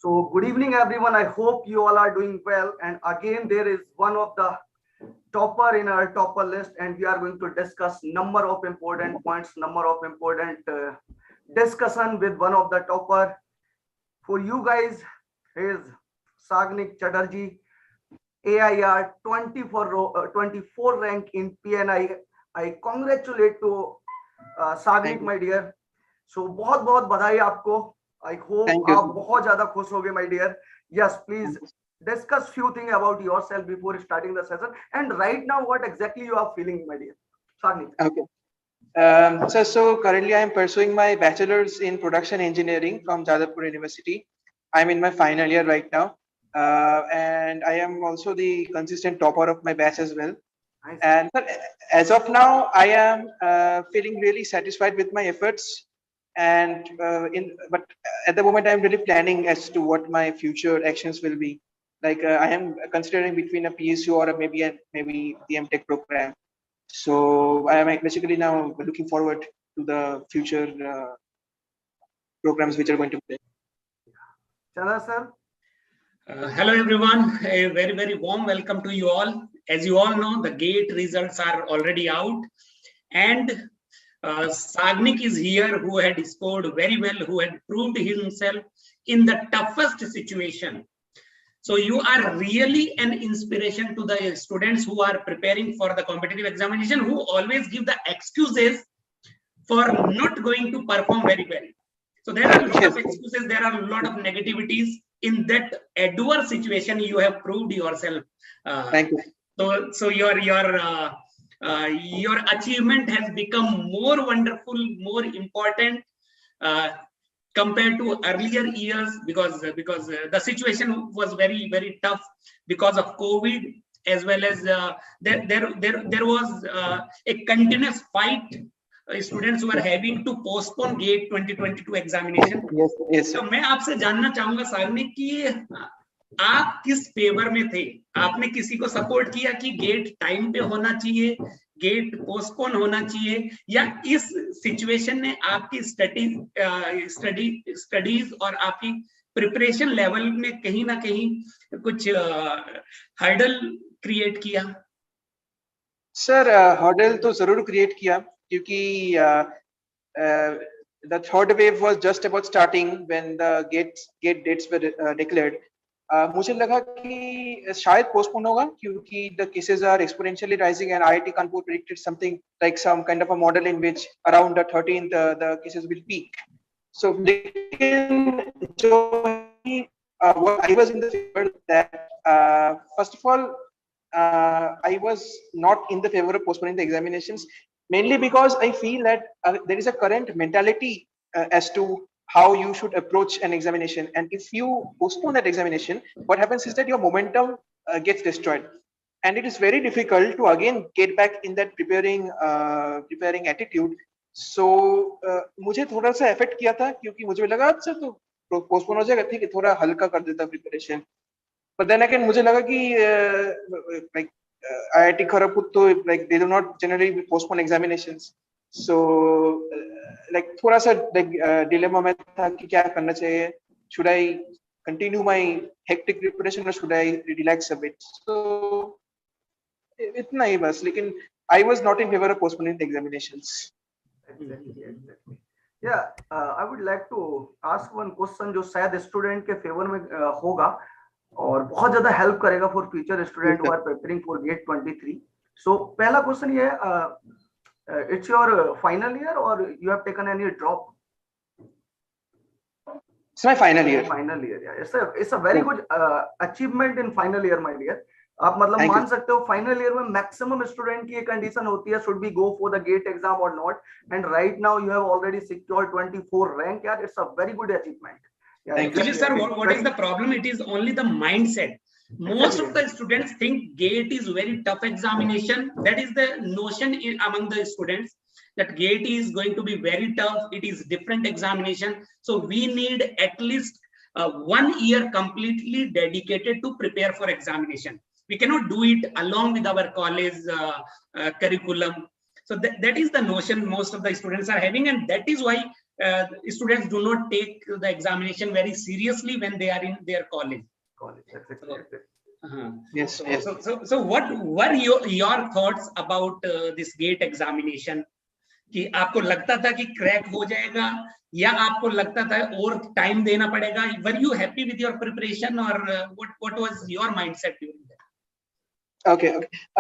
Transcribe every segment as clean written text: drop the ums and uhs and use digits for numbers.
So good evening, everyone. I hope you all are doing well. And again, there is one of the topper in our topper list, and we are going to discuss number of important points, number of important discussion with one of the topper. For you guys, is Sagnik Chatterjee, AIR 24 rank in PNI. I congratulate to Sagnik, my dear. So बहुत बहुत बधाई आपको. I hope आप बहुत ज़्यादा खुश होगे, my dear. Yes, please discuss few things about yourself before starting the session. And right now, what exactly you are feeling, my dear? Sagnik. Okay. So currently I am pursuing my bachelor's in production engineering from Jadavpur University. I'm in my final year right now. And I am also the consistent topper of my batch as well. Nice. And as of now, I am feeling really satisfied with my efforts. And but at the moment, I'm really planning as to what my future actions will be. Like I am considering between a PSU or maybe the MTech program. So I am basically now looking forward to the future programs which are going to be. Chandra sir. Hello everyone, a very warm welcome to you all. As you all know, the GATE results are already out, and Sagnik is here, who had scored very well, who had proved himself in the toughest situation. So you are really an inspiration to the students who are preparing for the competitive examination, who always give the excuses for not going to perform very well. So there are a lot of excuses, there are a lot of negativities. In that adverse situation, you have proved yourself. Thank you. So your achievement has become more wonderful, more important compared to earlier years, because the situation was very tough because of COVID, as well as there was a continuous fight. Students who are having to postpone GATE 2022 examination. Yes. तो मैं आपसे जानना चाहूंगा सागनिक कि आप किस favour में थे? आपने किसी को सपोर्ट किया कि गेट टाइम पे होना चाहिए, गेट पोस्टपोन होना चाहिए, या इस सिचुएशन ने आपकी स्टडीज और आपकी प्रिपरेशन लेवल में कहीं ना कहीं कुछ हर्डल क्रिएट किया? सर हर्डल तो जरूर क्रिएट किया, क्योंकि the third wave was just about starting when the gate dates were declared. मुझे लगा कि शायद postpone होगा, क्योंकि the cases are exponentially rising, and IIT Kanpur predicted something like some kind of a model in which around the 13th the cases will peak. So what I was in the favor that first of all I was not in the favor of postponing the examinations, mainly because I feel that there is a current mentality as to how you should approach an examination, and if you postpone that examination, what happens is that your momentum gets destroyed, and it is very difficult to again get back in that preparing attitude. So मुझे थोड़ा सा affect किया था, क्योंकि मुझे लगा अच्छा तो postpone हो जाएगा, ठीक है, थोड़ा हल्का कर देता preparation. But then again मुझे लगा कि like IIT Kharagpur तो like they do not generally postpone examinations. So like थोड़ा सा like dilemma में था कि क्या करना चाहिए. Should I continue my hectic preparation or should I relax a bit? So इतना ही बस. लेकिन I was not in favor of postponing the examinations. Exactly. Yeah, I would like to ask one question जो शायद student के favour में होगा और बहुत ज्यादा हेल्प करेगा for future student who are preparing for GATE 23. So पहला क्वेश्चन ये है, इट्स योर फाइनल ईयर और you have taken any drop? It's my final year. Final year, yeah. It's a very good achievement in final year, my dear. आप मतलब मान सकते हो final year में मैक्सिमम स्टूडेंट की ये कंडीशन होती है, should be go for the GATE exam और not, and right now you have already secured 24 rank. यार, it's a very good achievement. Actually, sir, what is the problem? It is only the mindset. Most of the students think GATE is very tough examination. That is the notion among the students, that GATE is going to be very tough. It is different examination. So we need at least 1 year completely dedicated to prepare for examination. We cannot do it along with our college curriculum. So that is the notion most of the students are having, and that is why students do not take the examination very seriously when they are in their college. Yes, yes. So what were your thoughts about this GATE examination? कि आपको लगता था कि crack हो जाएगा या आपको लगता था और टाइम देना पड़ेगा? Were you happy with your preparation or what was your mindset during that? Okay.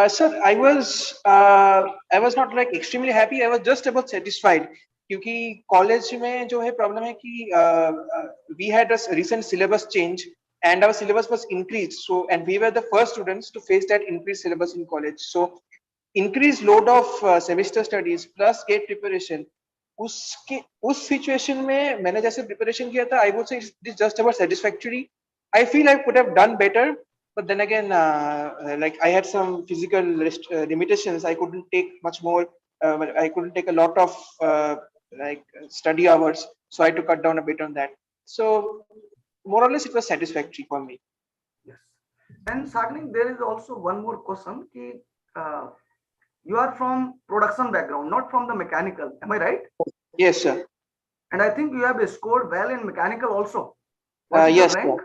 Sir, I was not like extremely happy. I was just about satisfied. क्योंकि कॉलेज में जो है प्रॉब्लम है कि we had a recent syllabus change and our syllabus was increased. So and we were the first students to face that increased syllabus in college. So increased load of semester studies plus GATE preparation. उस situation में मैंने जैसे preparation किया था, I would say it's just about satisfactory. I feel I could have done better, but then again, like I had some physical limitations. I couldn't take much more. I couldn't take a lot of like study hours, so I had to cut down a bit on that. So more or less, it was satisfactory for me. Yes, and Sagnik, there is also one more question. You are from production background, not from the mechanical. Am I right? Yes, sir. And I think you have scored well in mechanical also. Yes, sir.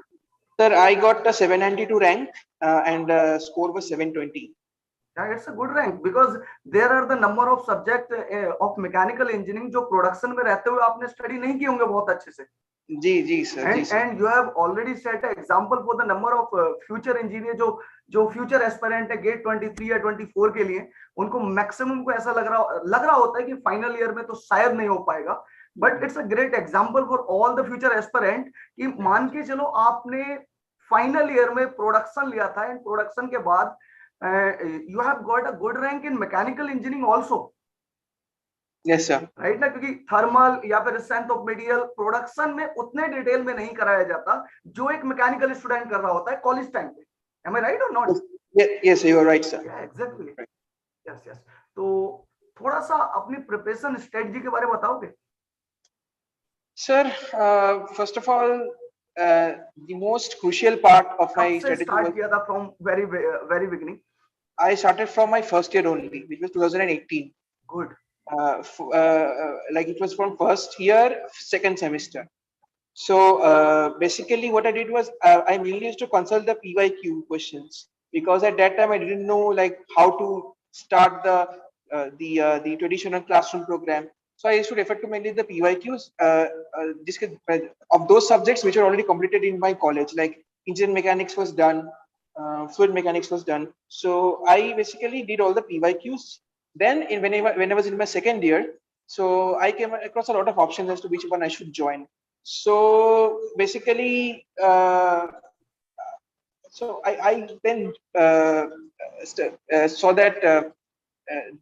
Sir, I got a 792 rank and score was 720. Yeah, it's a good rank because there are the number of subject of mechanical engineering जो production में रहते हुए आपने study नहीं किए होंगे बहुत अच्छे से. जी sir. And you have already set an example for the number of future engineer जो future aspirant है GATE 23 या 24 के लिए, उनको maximum को ऐसा लग रहा होता है कि final year में तो शायद नहीं हो पाएगा. But it's a great example for all the future aspirant कि मान के चलो आपने final year में production लिया था and production के बाद you have got a good rank in mechanical engineering also. Yes, sir. Right ना, क्योंकि थर्मल या फिर स्ट्रेंथ ऑफ मटेरियल प्रोडक्शन में उतने डिटेल में नहीं कराया जाता जो एक मैकेनिकल स्टूडेंट कर रहा होता है कॉलेज टाइम पे. एम आई राइट और not? Yes, you are right sir. Exactly. Yes. तो थोड़ा सा अपनी प्रिपरेशन स्ट्रेटजी के बारे में बताओगे? Sir, first of all the most crucial part of my strategy start किया था from very beginning? I started from my first year only, which was 2018. Good. Like it was from first year, second semester. So basically what I did was I mainly used to consult the PYQ questions because at that time I didn't know like how to start the traditional classroom program. So I used to refer to mainly the PYQs of those subjects which are already completed in my college, like engine mechanics was done, fluid mechanics was done. So I basically did all the PYQs. Then when I was in my second year, so I came across a lot of options as to which one I should join. So basically, so I then saw that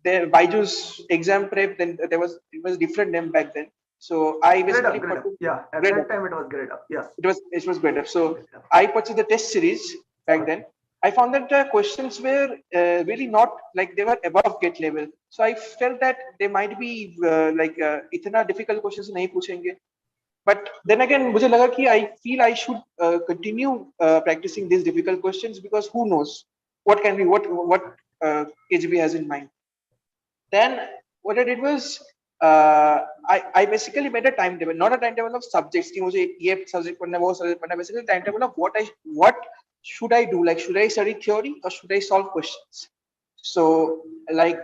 the BYJU'S Exam Prep, then it was different name back then. So I basically at that time it was Gradeup. Yes, it was Gradeup. So I purchased the test series back then. I found that the questions were really not like they were above GATE level. So I felt that they might be like इतना difficult questions नहीं पूछेंगे. But then again, मुझे लगा कि I feel I should continue practicing these difficult questions because who knows what can be what KGB has in mind. Then what I did was I basically made a timetable, not a timetable of subjects कि मुझे ये subject पढ़ना वो subject पढ़ना, basically timetable of what should I do, like should I study theory or should I solve questions. So like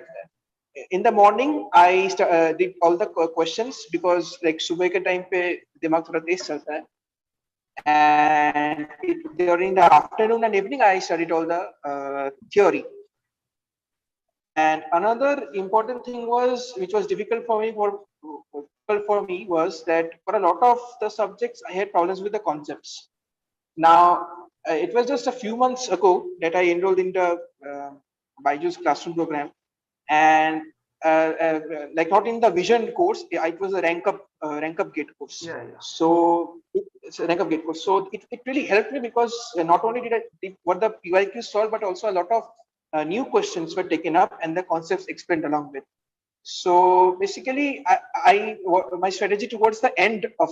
in the morning I did all the questions because like सुबह के time पे दिमाग थोड़ा तेज चलता है, and during the afternoon and evening I studied all the theory. And another important thing was, which was difficult for me was that for a lot of the subjects I had problems with the concepts. Now it was just a few months ago that I enrolled in the BYJU'S classroom program, and like not in the vision course, it was a rank up GATE course. Yeah. So it's a rank up GATE course. So it really helped me because not only did I did what the PYQ solved, but also a lot of new questions were taken up and the concepts explained along with. So basically, my strategy towards the end of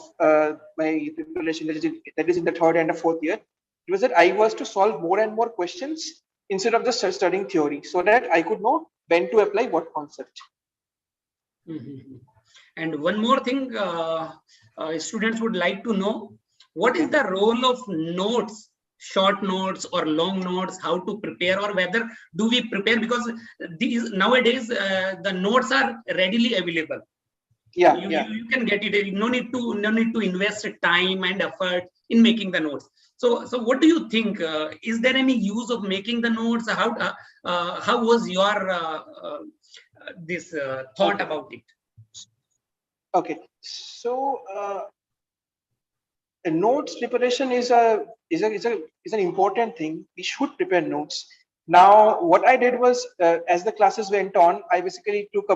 my preparation, that is in the third and the fourth year, it was that I was to solve more and more questions instead of just studying theory, so that I could know when to apply what concept. Mhm. And one more thing, students would like to know, what is the role of notes, short notes or long notes, how to prepare, or whether do we prepare, because these nowadays the notes are readily available. Yeah, You can get it. No need to invest time and effort in making the notes. So what do you think? Is there any use of making the notes? How was your this thought about it? Okay. So notes preparation is an important thing. We should prepare notes. Now, what I did was, as the classes went on, I basically took a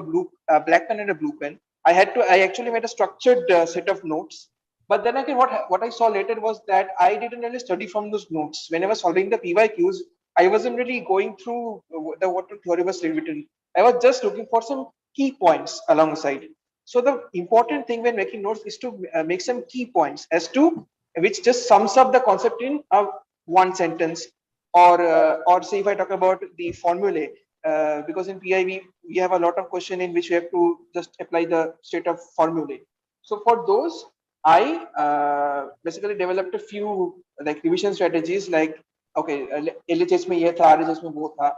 black pen and a blue pen. I actually made a structured set of notes. But then again, what I saw later was that I didn't really study from those notes. When I was solving the PYQs, I wasn't really going through what the theory was written. I was just looking for some key points alongside. So the important thing when making notes is to make some key points as to which just sums up the concept in one sentence, or say if I talk about the formulae, because in PI we have a lot of question in which we have to just apply the state of formulae. So for those, I basically developed a few like revision strategies, like okay, LHS mein ye tha, RHS mein wo tha.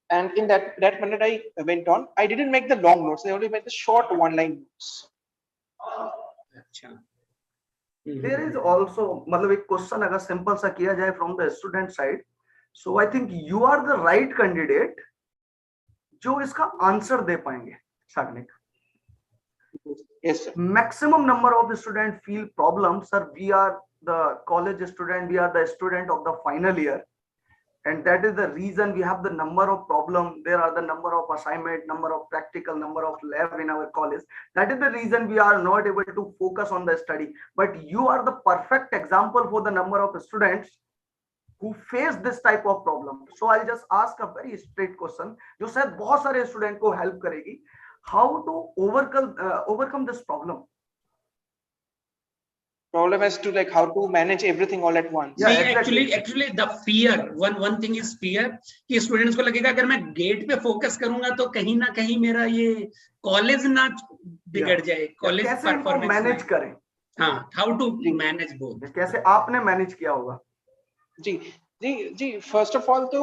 And in that manner I went on. I didn't make the long notes. I only made the short one-line notes. There is also मतलब एक question अगर simple सा किया जाए from the student side, so I think you are the right candidate जो इसका answer दे पाएंगे. Sagnik, Yes, sir. maximum number of students feel problems, sir. We are the college student, we are the student of the final year, and that is the reason we have the number of problem. There are the number of assignment, number of practical, number of lab in our college. That is the reason we are not able to focus on the study. But you are the perfect example for the number of students who face this type of problem. So I'll just ask a very straight question जो शायद बहुत सारे student को help करेगी. How to overcome this problem? Problem is to like how to manage everything all at once. Yeah, actually the fear, one thing is fear कि students को लगेगा अगर मैं गेट पे फोकस करूंगा तो कहीं ना कहीं मेरा ये कॉलेज ना बिगड़ जाए, कॉलेज परफॉर्मेंस मैनेज करें. हाँ, हाउ टू मैनेज बोथ, कैसे आपने मैनेज किया होगा? जी जी जी फर्स्ट ऑफ ऑल तो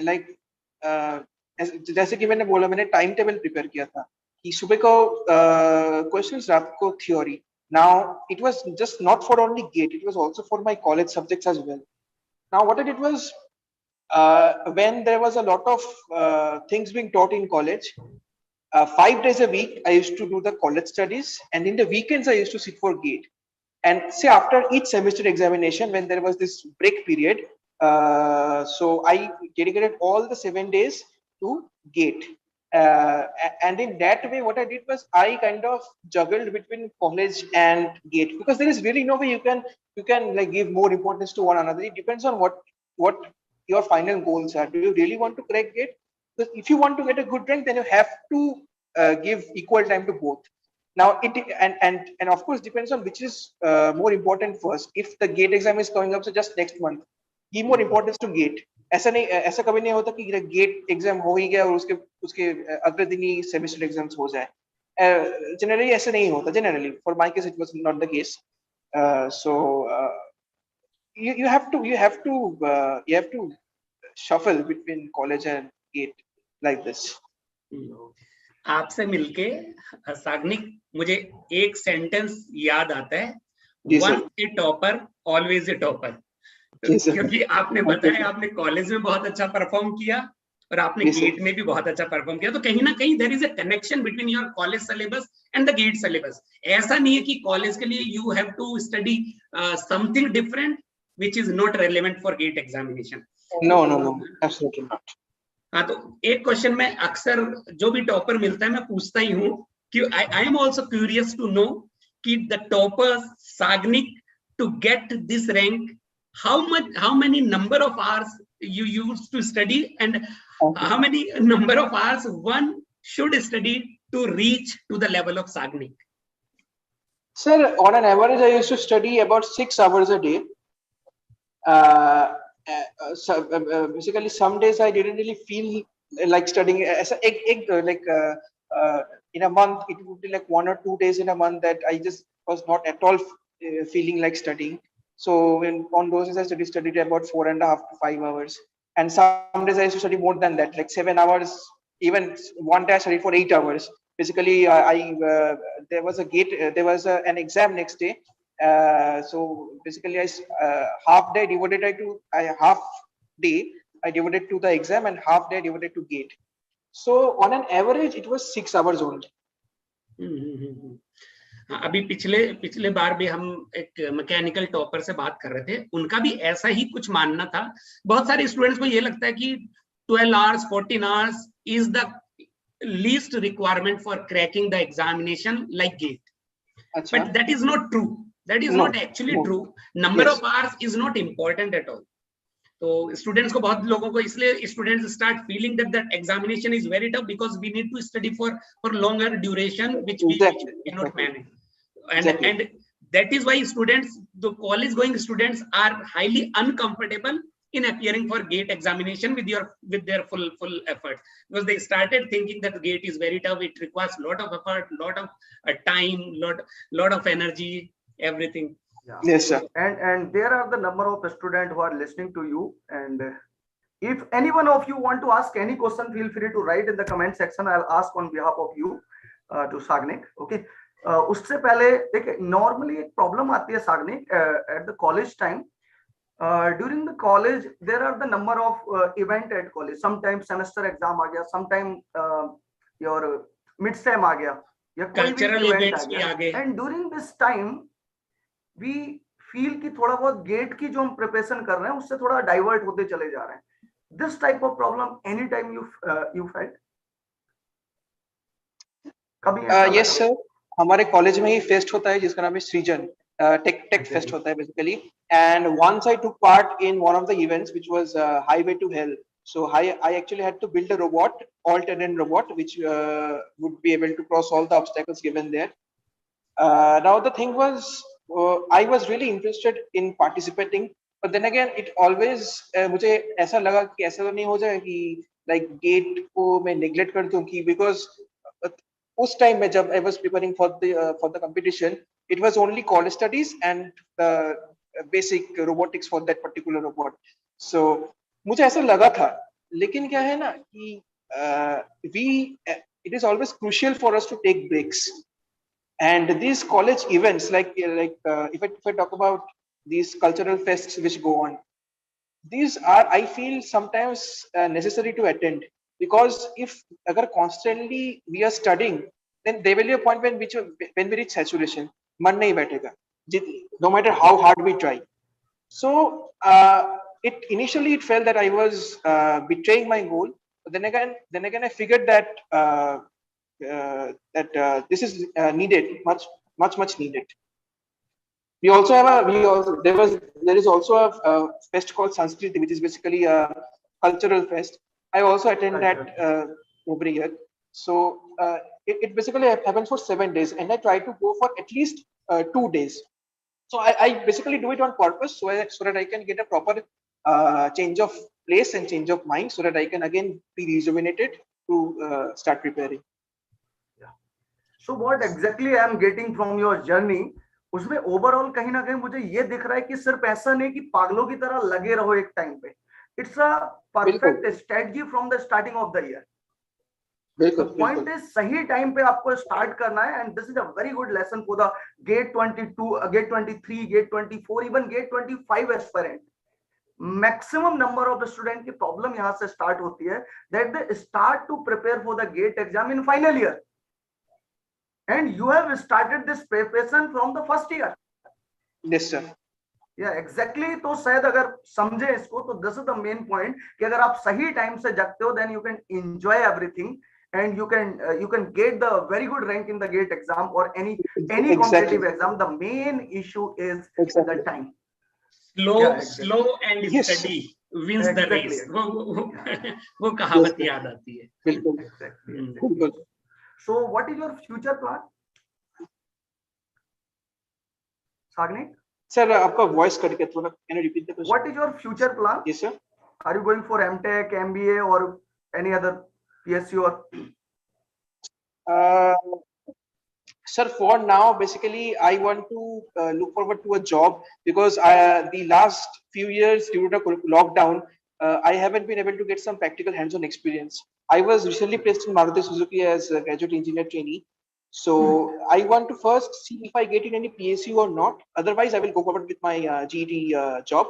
लाइक जैसे कि मैंने बोला, मैंने टाइम टेबल प्रिपेयर किया था कि सुबह को क्वेश्चंस, रात को theory. Now it was just not for only GATE, it was also for my college subjects as well. Now what I did was, when there was a lot of things being taught in college, 5 days a week I used to do the college studies, and in the weekends I used to sit for GATE. And say after each semester examination, when there was this break period, so I dedicated all the 7 days to GATE. And in that way, what I did was I kind of juggled between college and GATE, because there is really no way you can like give more importance to one another. It depends on what your final goals are. Do you really want to crack GATE? Because if you want to get a good rank, then you have to give equal time to both. Now it and of course depends on which is more important first. If the GATE exam is coming up, so just next month, give more importance to GATE. ऐसा कभी नहीं होता कि gate exam हो ही गया और उसके अगले दिन ही सेमेस्टर एग्जाम्स हो जाए. जनरली ऐसा नहीं होता. Generally for my case it was not the case. So you have to shuffle between college and GATE like this. आपसे मिलके साग्निक मुझे एक सेंटेंस याद आता है, once a topper always a topper. क्योंकि आपने बताया आपने कॉलेज में बहुत अच्छा परफॉर्म किया और आपने गेट में भी बहुत अच्छा परफॉर्म किया, तो कहीं ना कहीं there is a connection between your college syllabus and the GATE syllabus. ऐसा नहीं है कि कॉलेज के लिए you have to study something different which is not relevant for GATE examination. No absolutely not. हाँ, तो एक क्वेश्चन मैं अक्सर जो भी टॉपर मिलता है मैं पूछता ही हूँ कि I am also curious to know कि the topper Sagnik to get this rank, how many number of hours you used to study, and how many number of hours one should study to reach to the level of Sagnik? Sir, on an average I used to study about 6 hours a day. Basically some days I didn't really feel like studying. ऐसा एक in a month, it would be like 1 or 2 days in a month that I just was not at all feeling like studying. So on those days I studied about 4.5 to 5 hours, and some days I used to study more than that, like 7 hours. Even one day I studied for 8 hours. Basically, there was a gate, an exam next day. So basically, half day devoted to half day I devoted to the exam, and half day devoted to gate. So on an average, it was 6 hours only. अभी पिछले बार भी हम एक mechanical topper से बात कर रहे थे, उनका भी ऐसा ही कुछ मानना था. बहुत सारे स्टूडेंट्स को ये लगता है कि 12 hours 14 hours is the least requirement for cracking the examination like GATE. But that is not true. That is not actually true. Number of hours is not important at all. तो students को, बहुत लोगों को, इसलिए students start feeling that examination is very tough because we need to study for longer duration which we can not manage, and that is why students, the college going students, are highly uncomfortable in appearing for GATE examination with their full effort, because they started thinking that GATE is very tough, it requires lot of effort, lot of time, lot of energy, everything. Yeah. Yes, sir. And there are the number of students who are listening to you, and if any one of you want to ask any question, feel free to write in the comment section. I'll ask on behalf of you to Sagnik. Okay. उससे पहले देखिए, normally एक problem आती है Sagnik at the college time. During the college there are the number of event at college. Sometime semester exam आ गया, sometime your mid sem आ गया, या कोई भी इवेंट आ गया, and during this time we feel कि थोड़ा बहुत गेट की जो हम प्रिपरेशन कर रहे हैं उससे थोड़ा डाइवर्ट होते चले जा रहे हैं. This type of problem any time you felt कभी? यस सर, हमारे कॉलेज में ही फेस्ट होता है जिसका नाम है सृजन, टेक फेस्ट होता है basically, and once I took part in one of the events which was highway to hell. So I actually had to build a robot, all-terrain robot, which would be able to cross all the obstacles given there. Now the thing was, I was really interested in participating, but then again it always मुझे ऐसा लगा कि ऐसा तो नहीं हो जाए कि like gate को मैं neglect कर दूं, कि because उस टाइम में जब I was preparing for the competition, it was only college studies and the basic robotics for that particular robot. So मुझे ऐसा लगा था, लेकिन क्या है ना कि it is always crucial for us to take breaks, and these college events like if I talk about these cultural fests which go on, these are, I feel, sometimes necessary to attend, because if agar constantly we are studying, then there will be a point when we reach saturation, man nahi baithega, no matter how hard we try. So initially it felt that I was betraying my goal, but then again I figured that this is needed, much needed. We also have there is also a fest called Sanskriti, which is basically a cultural fest. I also attend that every year. So it basically happens for 7 days, and I try to go for at least 2 days. So I basically do it on purpose, so that I can get a proper change of place and change of mind, so that I can again be rejuvenated to start preparing. Yeah. So what exactly I am getting from your journey, उसमें overall कहीं ना कहीं मुझे ये दिख रहा है कि सिर्फ ऐसा नहीं कि पागलों की तरह लगे रहो एक टाइम पे. It's a perfect strategy from the starting of the year. Point is सही टाइम पे आपको स्टार्ट करना है, and this is a very good lesson for the GATE 22, GATE 23, GATE 24, even GATE 25 aspirant. Maximum number of student की problem यहां से start होती है that they start to prepare for the GATE exam in final year, and you have started this preparation from the first year. Yes sir. Yeah, exactly. तो शायद अगर समझे इसको तो this is the main point कि अगर आप सही टाइम से जगते हो, then you can enjoy everything, and you can get the very good rank in the GATE exam or any competitive exam. The main issue is the time. Slow and steady wins the race. वो कहावत याद आती है. बिल्कुल. Exactly. So what is your future plan, Sagnik? Sir, आपका voice cut गया थोड़ा. Can you repeat the question? What is your future plan? Yes sir. Are you going for MTech, MBA, or any other PSU? Or Uh, Sir, for now, basically, I want to look forward to a job because the last few years due to the lockdown, I haven't been able to get some practical hands-on experience. I was recently placed in Maruti Suzuki as a graduate engineer trainee. So I want to first see if I get in any PSU or not. Otherwise, I will go forward with my GED job.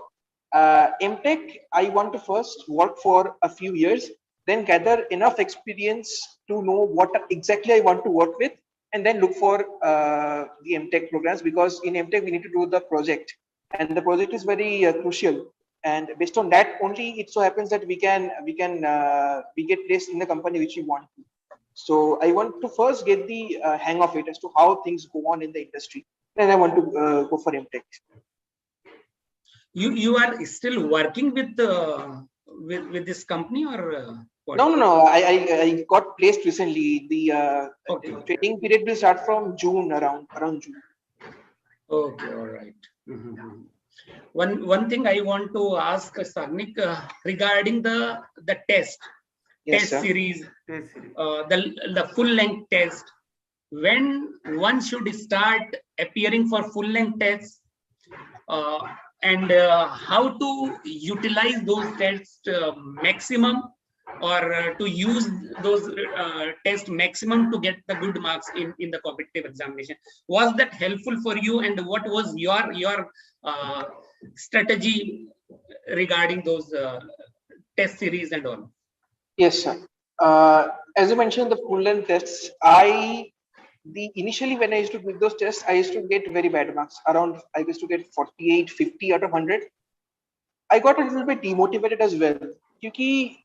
MTech, I want to first work for a few years, then gather enough experience to know what exactly I want to work with, and then look for the MTech programs, because in MTech we need to do the project, and the project is very crucial. And based on that only, it so happens that we get placed in the company which we want to. So I want to first get the hang of it as to how things go on in the industry. Then I want to go for MTech. You are still working with this company, or what? No. I got placed recently. The training period will start from June, around June. Okay, all right. One thing I want to ask Sagnik regarding the test series, the full length test. When one should start appearing for full length tests, and how to utilize those tests maximum, or to use those tests maximum to get the good marks in the competitive examination. Was that helpful for you, and what was your strategy regarding those test series and all? Yes, sir. As you mentioned, the full length tests, initially when I used to give those tests, I used to get very bad marks. Around, I used to get 48, 50 out of 100. I got a little bit demotivated as well, because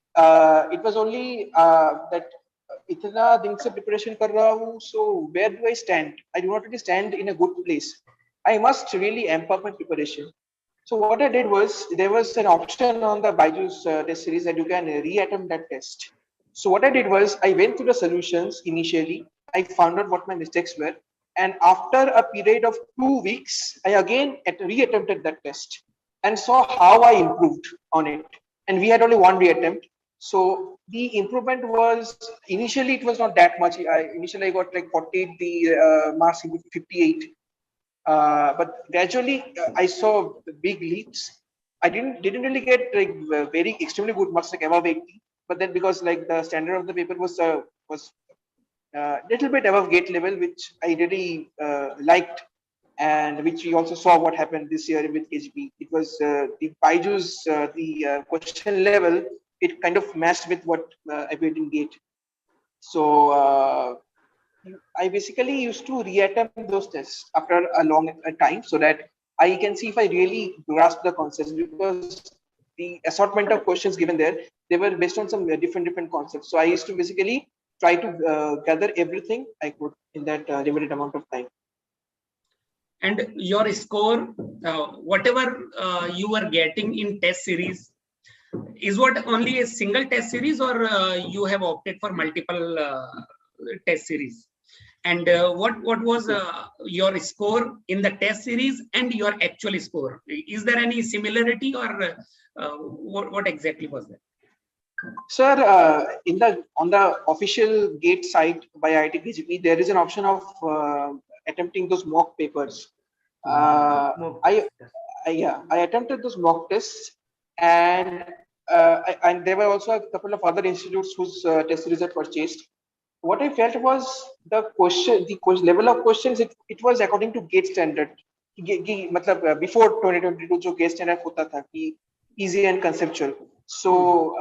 it was only that itna din se preparation kar raha hu, so where do I stand? I do not really stand in a good place. I must really amp up my preparation. So what I did was, there was an option on the BYJU'S test series that you can reattempt that test. So what I did was, I went through the solutions initially. I found out what my mistakes were. And after a period of 2 weeks, I again reattempted that test and saw how I improved on it. And we had only one reattempt. So the improvement was, initially it was not that much. Initially I got like 48, the marks into 58. But gradually I saw big leaps. I didn't really get like very extremely good marks, like above 80. But then, because like the standard of the paper was little bit above GATE level, which I really liked, and which we also saw what happened this year with KGP. It was the BYJU'S, the question level, it kind of matched with what appeared in GATE. So I basically used to reattempt those tests after a long time, so that I can see if I really grasp the concepts, because the assortment of questions given there, they were based on some different concepts. So I used to basically try to gather everything I could in that limited amount of time. And your score, whatever you were getting in test series, is what only a single test series, or you have opted for multiple test series? And what was your score in the test series and your actual score? Is there any similarity, or what exactly was that? Sir, on the official GATE site by IIT KGP, there is an option of attempting those mock papers. I attempted those mock tests, and there were also a couple of other institutes whose test series I purchased. What I felt was the level of questions, it was according to GATE standard. Before 2022, जो GATE standard होता था कि easy and conceptual. So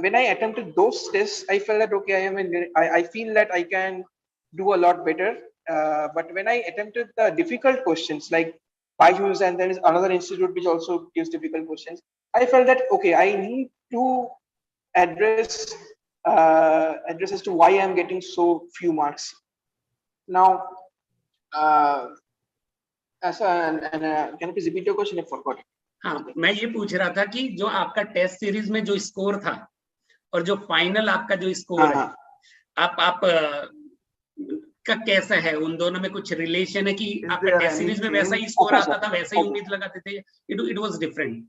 when I attempted those tests, I felt that okay, I feel that I can do a lot better. But when I attempted the difficult questions like BYJU'S, and there is another institute which also gives difficult questions, I felt that okay, I need to address as to why I'm getting so few marks. Now, can you please repeat your question? I forgot. हाँ, मैं ये पूछ रहा था कि जो आपका test series में जो स्कोर था और जो फाइनल आपका जो स्कोर है, आप का कैसा है? उन दोनों में कुछ रिलेशन है कि आपका टेस्ट सीरीज में वैसा ही स्कोर आता था, वैसा ही उम्मीद लगाते थे? It was different.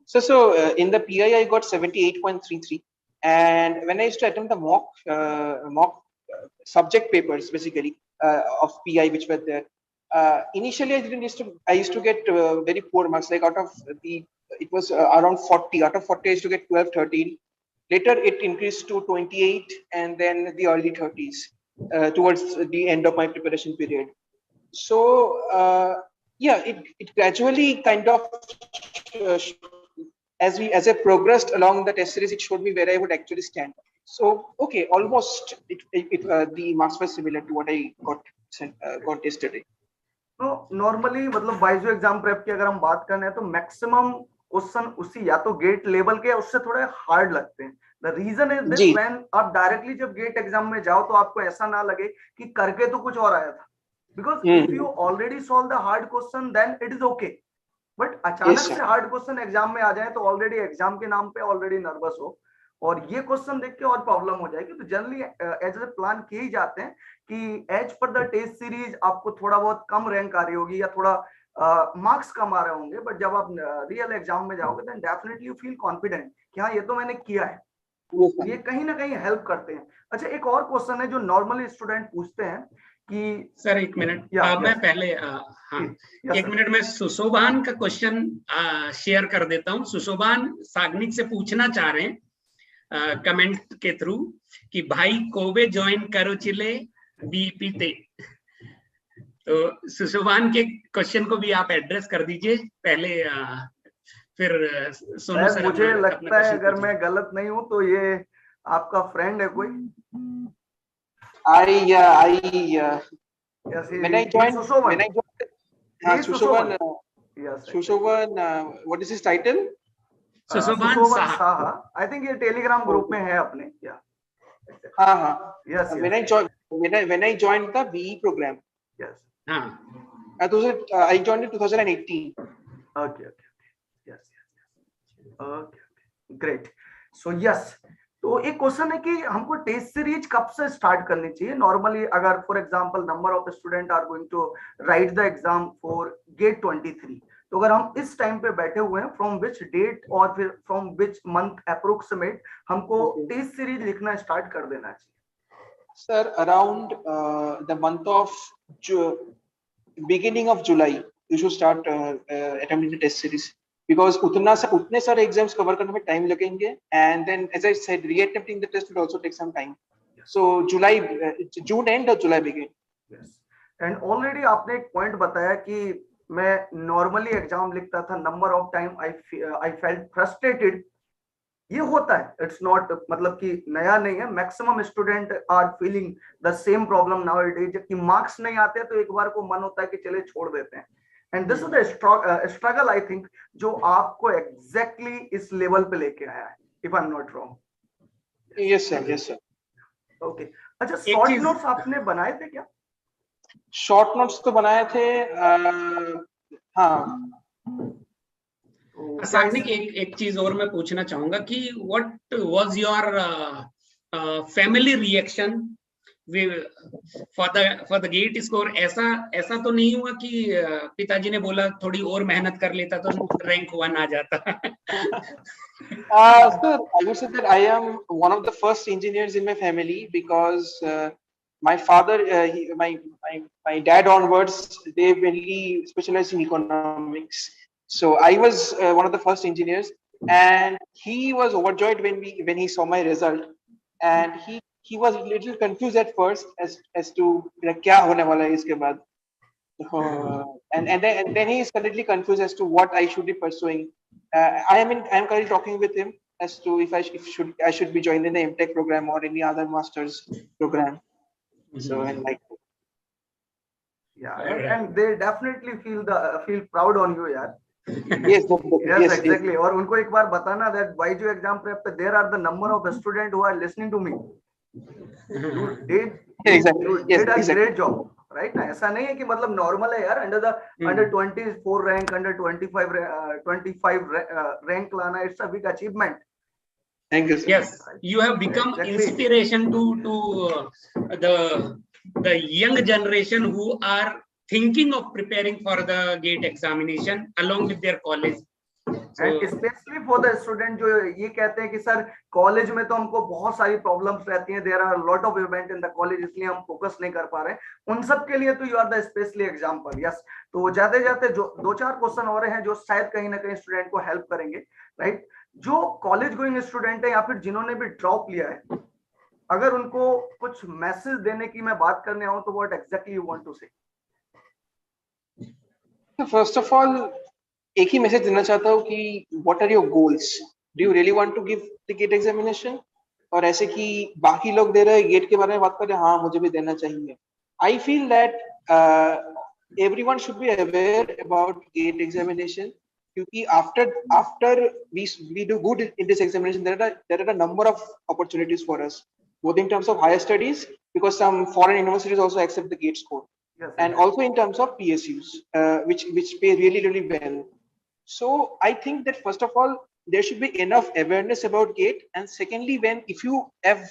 So in the PI I got 78.33, And when I used to attempt the mock subject papers, basically of PI which were there, initially I used to get very poor marks. Like it was around 40. Out of 40, I used to get 12, 13. Later, it increased to 28, and then the early 30s towards the end of my preparation period. So yeah, it gradually kind of as I progressed along the test series, it showed me where I would actually stand. So okay, almost the marks were similar to what I got yesterday. तो normally मतलब Byju exam prep की अगर हम बात करें तो maximum question उसी या तो गेट लेवल के या उससे थोड़े हार्ड लगते हैं. The reason is this, when आप डायरेक्टली जब गेट एग्जाम में जाओ तो आपको ऐसा ना लगे कि करके तो कुछ और आया था, because if you already solve the hard question then it is okay. But अचानक से हार्ड क्वेश्चन एग्जाम में आ जाए तो ऑलरेडी एग्जाम के नाम पे ऑलरेडी नर्वस हो और ये क्वेश्चन देख के और प्रॉब्लम हो जाएगी. तो जनरली एज ए प्लान किए ही जाते हैं कि as per the test series आपको थोड़ा बहुत कम रैंक आ रही होगी या थोड़ा मार्क्स कम आ रहे होंगे, बट जब आप रियल एग्जाम में जाओगे then definitely you feel confident कि हाँ ये तो मैंने किया है. ये कहीं ना कहीं हेल्प करते हैं. अच्छा, एक और क्वेश्चन है जो नॉर्मली स्टूडेंट पूछते हैं कि सर एक मिनट मैं पहले हाँ एक मिनट में सुशोभान का क्वेश्चन शेयर कर देता हूँ. सुशोभान साग्निक से पूछना चाह रहे हैं कमेंट के थ्रू कि भाई कोवे ज्वाइन करो चिले बीपी ते. तो सुशोभान के क्वेश्चन को भी आप एड्रेस कर दीजिए पहले, फिर सोनू सर. मुझे लगता है अगर मैं गलत नहीं हूं तो ये आपका फ्रेंड है कोई. Sushovan, what is his title? Sushovan Saha. I think ये टेलीग्राम ग्रुप में है अपने. Yes. When I joined the BE program. Yes. I joined in 2018. Okay. Yes. Okay. Great. So yes. तो एक क्वेश्चन है कि हमको टेस्ट सीरीज कब से स्टार्ट करनी चाहिए. नॉर्मली अगर for example number of student are going to write the exam for GATE 23, तो अगर हम इस टाइम पे बैठे हुए हैं फ्रॉम विच डेट और फिर फ्रॉम विच मंथ अप्रोक्सीमेट हमको टेस्ट सीरीज लिखना स्टार्ट कर देना चाहिए. Sir around the month of beginning of July you should start attempting the test series, because उतने सारे एग्जाम्स कवर करने में टाइम लगेंगे, and then as I said reattempting the test will also take some time. So June end or July begin. Yes. And already आपने एक point बताया कि मैं नॉर्मली एग्जाम लिखता था, number of time I felt frustrated. ये होता है, इट्स नॉट मतलब कि नया नहीं है. Maximum student are feeling the same problem nowadays कि मार्क्स नहीं आते तो एक बार को मन होता है कि चले छोड़ देते हैं. And this is the struggle I think जो आपको एग्जैक्टली इस लेवल पे लेके आया है, if I am not wrong. Yes sir. Okay. अच्छा, शॉर्ट नोट्स आपने बनाए थे क्या? शॉर्ट नोट्स तो बनाए थे. हाँ. साग्निक एक चीज और मैं पूछना चाहूंगा कि what was your family reaction for the GATE score. ऐसा तो नहीं हुआ कि पिताजी ने बोला थोड़ी और मेहनत कर लेता तो रैंक 1 आ जाता? Sir, I would say that I am one of the first engineers in my family because my father, my dad onwards, they mainly specialized in economics. So I was one of the first engineers, and he was overjoyed when he saw my result, and he was a little confused at first as to क्या होने वाला है इसके बाद. And then he is completely confused as to what I should be pursuing. I am currently talking with him as to if I should be joining the MTech program or any other master's program. So and like. Yeah, and they definitely feel proud on you, यार. Yes, exactly. और उनको एक बार बताना that BYJU exam prep पे there are the number of students who are listening to me. You did a great job, right? ना ऐसा नहीं है कि मतलब नॉर्मल है यार. under 24 rank, under 25 rank लाना, it's a big achievement. Thank you, sir. Yes, you have become inspiration to the young generation who are thinking of preparing for the GATE examination along with their college. And specially for the student जो ये कहते हैं कि sir college में तो हमको बहुत सारी प्रॉब्लम्स रहती हैं, there are lot of event in the college, इसलिए हम फोकस नहीं कर पा रहे, उन सब के लिए तो you are the specially example. Yes, तो जाते जाते जो 2-4 क्वेश्चन और हैं जो शायद कहीं ना कहीं स्टूडेंट को हेल्प करेंगे, राइट। जो कॉलेज गोइंग स्टूडेंट है या फिर जिन्होंने भी ड्रॉप लिया है, अगर उनको कुछ मैसेज देने की मैं बात करने आऊं तो what exactly you want to say? First of all एक ही मैसेज देना चाहता हूँ कि what are your goals, do you really want to give the GATE examination, और ऐसे कि बाकी लोग दे रहे हैं गेट के बारे में बात कर रहे हैं, हाँ मुझे भी देना चाहिए। I feel that everyone should be aware about gate examination, क्योंकि after we do good in this examination, there are a number of opportunities for us, both in terms of higher studies, because some foreign universities also accept the gate score. Yes, and also in terms of PSUs, which pay really well. So I think that first of all there should be enough awareness about gate, and secondly, if you have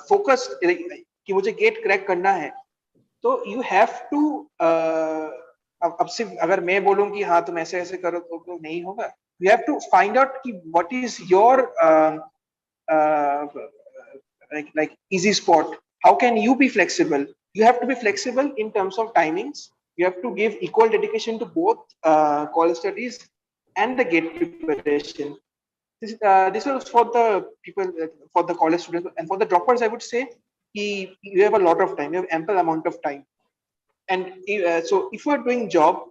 focused कि मुझे gate crack करना है, तो you have to अब सिर्फ अगर मैं बोलूं कि हाँ तुम ऐसे ऐसे करो तो नहीं होगा. You have to find out कि what is your like easy spot. How can you be flexible? You have to be flexible in terms of timings. You have to give equal dedication to both college studies and the gate preparation. This was for the people, for the college students, and for the droppers, I would say you have a lot of time. You have ample amount of time, and so if you are doing job,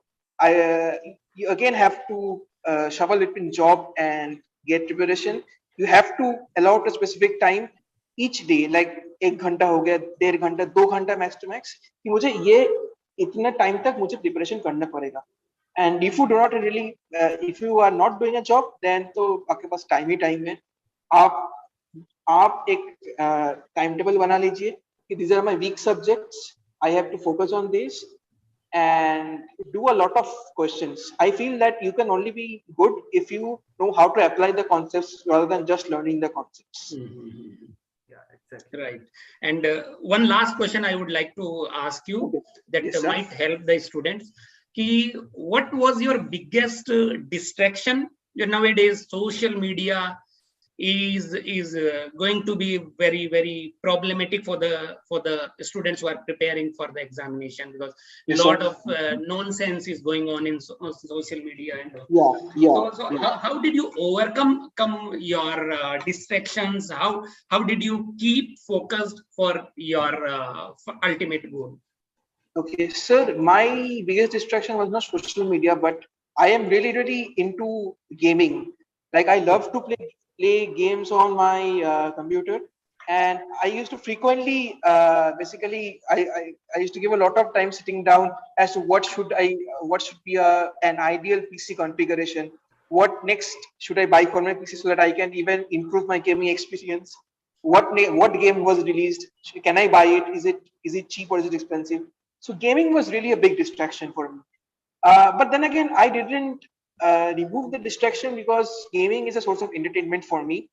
you again have to shuffle between job and gate preparation. You have to allot a specific time each day, like 1 घंटा हो गया, 1.5 घंटा, 2 घंटा max to max, कि मुझे ये इतना time तक मुझे प्रिपरेशन करना पड़ेगा. And if you do not really, if you are not doing a job, then तो आपके पास टाइम ही टाइम है. आप एक टाइम टेबल बना लीजिए कि these are my weak subjects, I have to focus on this, and do a lot of questions. I feel that you can only be good if you know how to apply the concepts rather than just learning the concepts. Yeah, exactly. Right. And one last question I would like to ask you, that Yes, might help the students. What was your biggest distraction? Nowadays, social media is going to be very problematic for the students who are preparing for the examination, because a lot of nonsense is going on in social media. And so how did you overcome your distractions? How did you keep focused for your ultimate goal? Okay, sir, my biggest distraction was not social media, but I am really into gaming. Like I love to play games on my computer, and I used to frequently, basically, I used to give a lot of time sitting down as to what should be an ideal PC configuration. What next should I buy for my PC so that I can even improve my gaming experience? What game was released? Can I buy it? Is it cheap or is it expensive? So gaming was really a big distraction for me. But then again, I didn't remove the distraction, because gaming is a source of entertainment for me.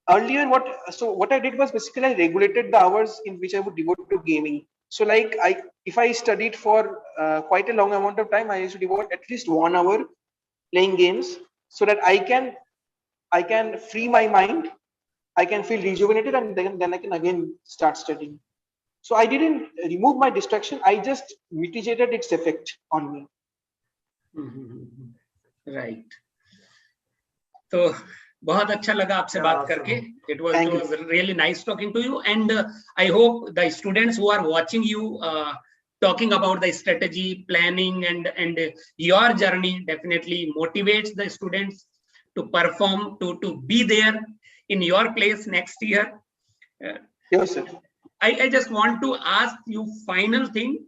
Earlier, what I did was basically I regulated the hours in which I would devote to gaming. So like if I studied for quite a long amount of time, I used to devote at least 1 hour playing games, so that I can free my mind, I can feel rejuvenated, and then I can again start studying. So I didn't remove my distraction, I just mitigated its effect on me. Right. So बहुत अच्छा लगा आपसे बात करके. It was really nice talking to you, and I hope the students who are watching you talking about the strategy, planning, and your journey definitely motivates the students to perform, to be there in your place next year. Yes, sir. I just want to ask you final thing.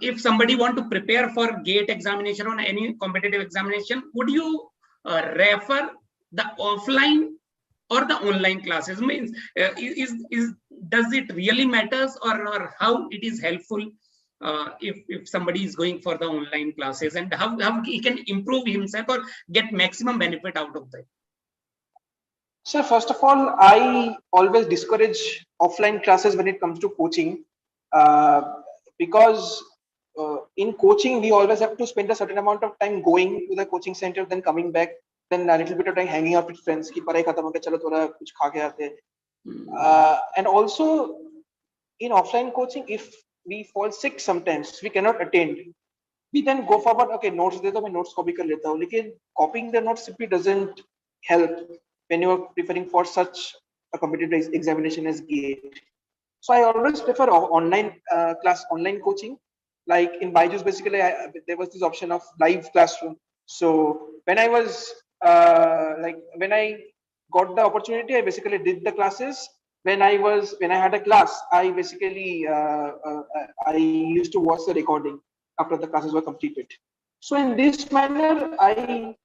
If somebody want to prepare for GATE examination or any competitive examination, would you refer the offline or the online classes? Means does it really matters, or how it is helpful if somebody is going for the online classes, and how he can improve himself or get maximum benefit out of that? So first of all, I always discourage offline classes when it comes to coaching, because in coaching, we always have to spend a certain amount of time going to the coaching center, then coming back, then a little bit of time hanging out with friends. Ki parai khatam ho gaya, chalo thoda kuch kha ke aate. And also in offline coaching, if we fall sick sometimes, we cannot attend. We then go forward, okay, notes de do, main notes copy kar leta hu. Lekin copying the notes simply doesn't help when you are preparing for such a competitive examination as GATE. So I always prefer online online coaching. Like in BYJU'S, basically, there was this option of live classroom. So when I was when I got the opportunity, I basically did the classes. When I had a class, I basically I used to watch the recording after the classes were completed. So in this manner, I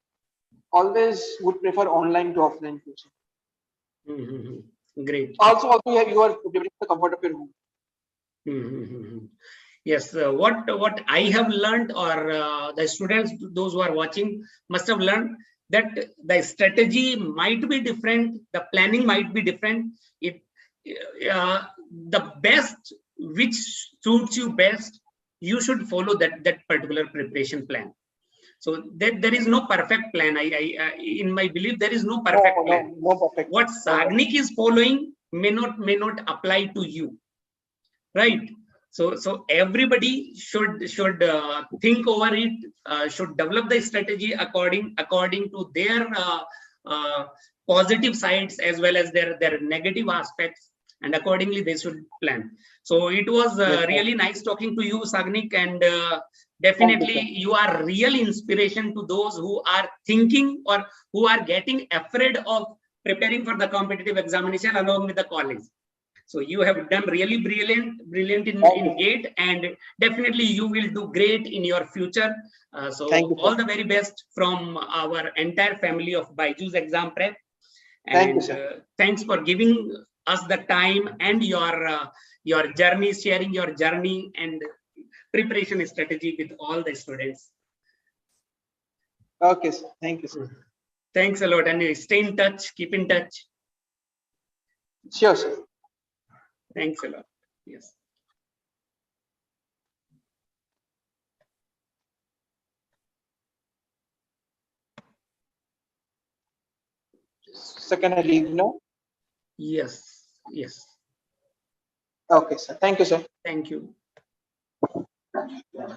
always would prefer online to offline coaching. Great. Also you are giving the comfort of your home. Yes, what I have learned, or the students, those who are watching, must have learned that the strategy might be different, the planning might be different. The best which suits you best, you should follow that particular preparation plan. So there is no perfect plan. In my belief, there is no perfect plan. No perfect. What Sagnik is following may not apply to you, right? So everybody should think over it, should develop the strategy according to their positive sides as well as their negative aspects, and accordingly they should plan. So it was really nice talking to you, Sagnik, and definitely you are real inspiration to those who are thinking or who are getting afraid of preparing for the competitive examination along with the college. So you have done really brilliant in GATE, and definitely you will do great in your future. So all the very best from our entire family of BYJU'S Exam Prep. And thanks for giving us the time and your journey, sharing your journey and preparation strategy with all the students. Okay, sir. Thank you, sir. Thanks a lot, and stay in touch, keep in touch. Sure, sir. Thanks a lot. Yes. So can I leave now? Yes. Okay, sir. Thank you, sir. Thank you.